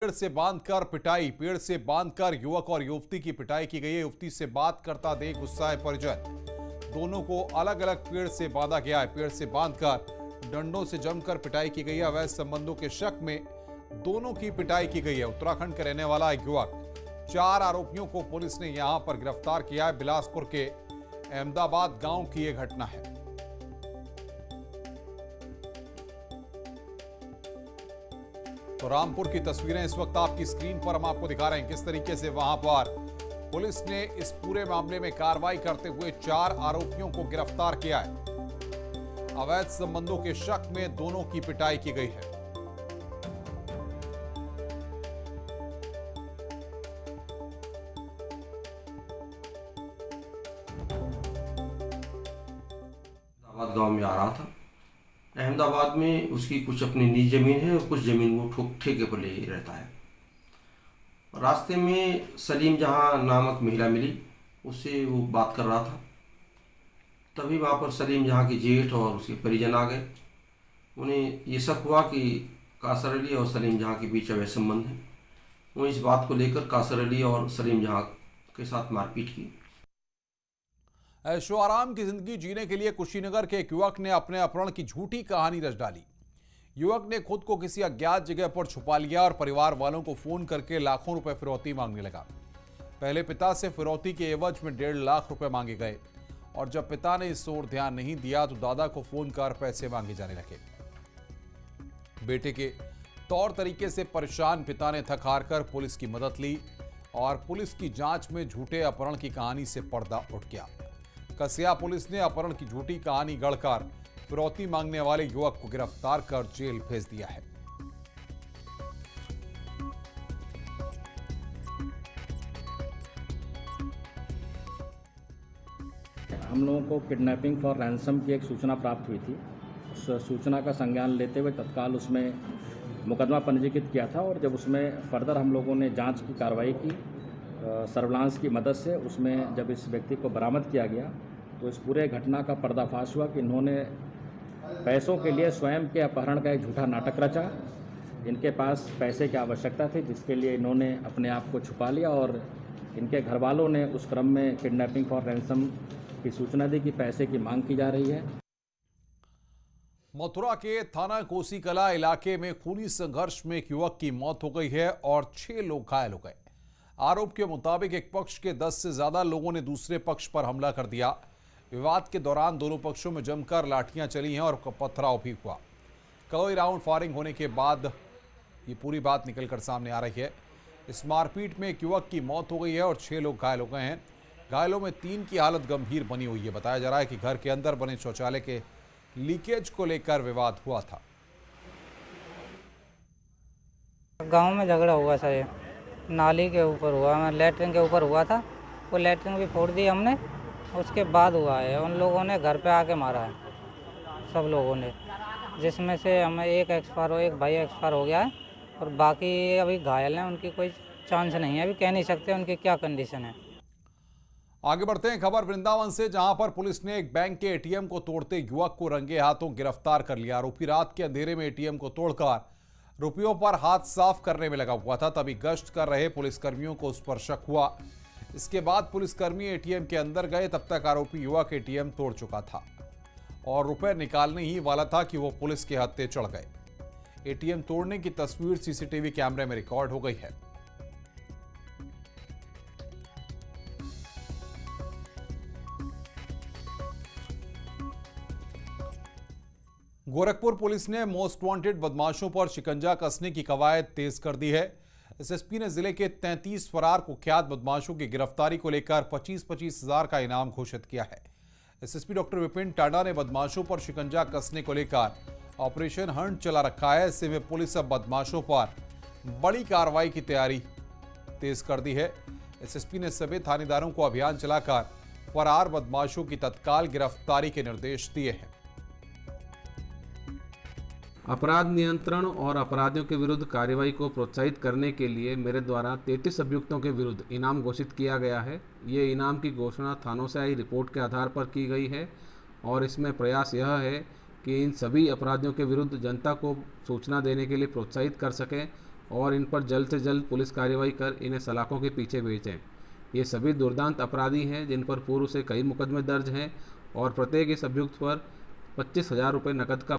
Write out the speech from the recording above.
पेड़ से बांधकर युवक और युवती की पिटाई की गई है। युवती से बात करता देख गुस्साए परिजन। दोनों को अलग अलग पेड़ से बांधा गया है। पेड़ से बांधकर डंडों से जमकर पिटाई की गई है। अवैध संबंधों के शक में दोनों की पिटाई की गई है। उत्तराखंड के रहने वाला एक युवक, 4 आरोपियों को पुलिस ने यहां पर गिरफ्तार किया है। बिलासपुर के अहमदाबाद गांव की यह घटना है। तो रामपुर की तस्वीरें इस वक्त आपकी स्क्रीन पर हम आपको दिखा रहे हैं, किस तरीके से वहां पर पुलिस ने इस पूरे मामले में कार्रवाई करते हुए 4 आरोपियों को गिरफ्तार किया है। अवैध संबंधों के शक में दोनों की पिटाई की गई है। अहमदाबाद गांव में आ रहा था। अहमदाबाद में उसकी कुछ अपनी निजी जमीन है और कुछ जमीन वो ठेके पर ले रहता है। रास्ते में सलीम जहां नामक महिला मिली, उससे वो बात कर रहा था। तभी वहाँ पर सलीम जहां के जेठ और उसके परिजन आ गए। उन्हें ये शक हुआ कि कासर अली और सलीम जहां के बीच अवैध संबंध है। वो इस बात को लेकर कासर अली और सलीम जहां के साथ मारपीट की। ऐशो आराम की जिंदगी जीने के लिए कुशीनगर के एक युवक ने अपने अपहरण की झूठी कहानी रच डाली। युवक ने खुद को किसी अज्ञात जगह पर छुपा लिया और परिवार वालों को फोन करके लाखों रुपए फिरौती मांगने लगा। पहले पिता से फिरौती के एवज में 1.5 लाख रुपए मांगे गए और जब पिता ने इस ओर ध्यान नहीं दिया तो दादा को फोन कर पैसे मांगे जाने लगे। बेटे के तौर तरीके से परेशान पिता ने थक हार कर पुलिस की मदद ली और पुलिस की जांच में झूठे अपहरण की कहानी से पर्दा उठ गया। कसिया पुलिस ने अपहरण की झूठी कहानी गढ़कर फिरौती मांगने वाले युवक को गिरफ्तार कर जेल भेज दिया है। हम लोगों को किडनैपिंग फॉर रैंसम की एक सूचना प्राप्त हुई थी। उस सूचना का संज्ञान लेते हुए तत्काल उसमें मुकदमा पंजीकृत किया था और जब उसमें फर्दर हम लोगों ने जांच की कार्रवाई की सर्विलांस की मदद से, उसमें जब इस व्यक्ति को बरामद किया गया तो इस पूरे घटना का पर्दाफाश हुआ कि इन्होंने पैसों के लिए स्वयं के अपहरण का एक झूठा नाटक रचा। इनके पास पैसे की आवश्यकता थी जिसके लिए इन्होंने अपने आप को छुपा लिया और इनके घर वालों ने उस क्रम में किडनैपिंग फॉर रैंसम की सूचना दी कि पैसे की मांग की जा रही है। मथुरा के थाना कोसीकला इलाके में खूनी संघर्ष में एक युवक की मौत हो गई है और 6 लोग घायल हो गए। आरोप के मुताबिक एक पक्ष के 10 से ज्यादा लोगों ने दूसरे पक्ष पर हमला कर दिया। विवाद के दौरान दोनों पक्षों में जमकर लाठियां चली हैं और पथराव भी हुआ। कई राउंड फायरिंग होने के बाद ये पूरी बात निकलकर सामने आ रही है। इस मारपीट में एक युवक की मौत हो गई है और 6 लोग घायल हो गए हैं। घायलों में 3 की हालत गंभीर बनी हुई है। बताया जा रहा है कि घर के अंदर बने शौचालय के लीकेज को लेकर विवाद हुआ था। गांव में झगड़ा हुआ सर, ये नाली के ऊपर हुआ, लैट्रिन के ऊपर हुआ था। वो लैट्रिन भी फोड़ दी हमने, उसके बाद हुआ है। उन लोगों ने घर पे आके मारा है, सब लोगों ने, जिसमें से हमें एक भाई एक्सपायर हो गया है और बाकी अभी घायल हैं। उनकी कोई चांस नहीं है, अभी कह नहीं सकते उनकी क्या कंडीशन है। आगे बढ़ते हैं खबर वृंदावन से, जहां पर पुलिस ने एक बैंक के एटीएम को तोड़ते युवक को रंगे हाथों गिरफ्तार कर लिया। आरोपी रात के अंधेरे में एटीएम को तोड़कर रुपयों पर हाथ साफ करने में लगा हुआ था। तभी गश्त कर रहे पुलिसकर्मियों को उस पर शक हुआ। इसके बाद पुलिसकर्मी एटीएम के अंदर गए। तब तक आरोपी युवक एटीएम तोड़ चुका था और रुपए निकालने ही वाला था कि वो पुलिस के हत्थे चढ़ गए। एटीएम तोड़ने की तस्वीर सीसीटीवी कैमरे में रिकॉर्ड हो गई है। गोरखपुर पुलिस ने मोस्ट वांटेड बदमाशों पर शिकंजा कसने की कवायद तेज कर दी है। एसएसपी ने जिले के 33 फरार कुख्यात बदमाशों की गिरफ्तारी को लेकर 25-25 हजार का इनाम घोषित किया है। एसएसपी डॉक्टर विपिन टांडा ने बदमाशों पर शिकंजा कसने को लेकर ऑपरेशन हंट चला रखा है। ऐसे में पुलिस अब बदमाशों पर बड़ी कार्रवाई की तैयारी तेज कर दी है। एसएसपी ने सभी थानेदारों को अभियान चलाकर फरार बदमाशों की तत्काल गिरफ्तारी के निर्देश दिए हैं। अपराध नियंत्रण और अपराधियों के विरुद्ध कार्रवाई को प्रोत्साहित करने के लिए मेरे द्वारा 33 अभियुक्तों के विरुद्ध इनाम घोषित किया गया है। ये इनाम की घोषणा थानों से आई रिपोर्ट के आधार पर की गई है और इसमें प्रयास यह है कि इन सभी अपराधियों के विरुद्ध जनता को सूचना देने के लिए प्रोत्साहित कर सकें और इन पर जल्द से जल्द पुलिस कार्रवाई कर इन्हें सलाखों के पीछे भेजें। ये सभी दुर्दांत अपराधी हैं जिन पर पूर्व से कई मुकदमे दर्ज हैं और प्रत्येक इस अभियुक्त पर 25,000 रुपये नकद का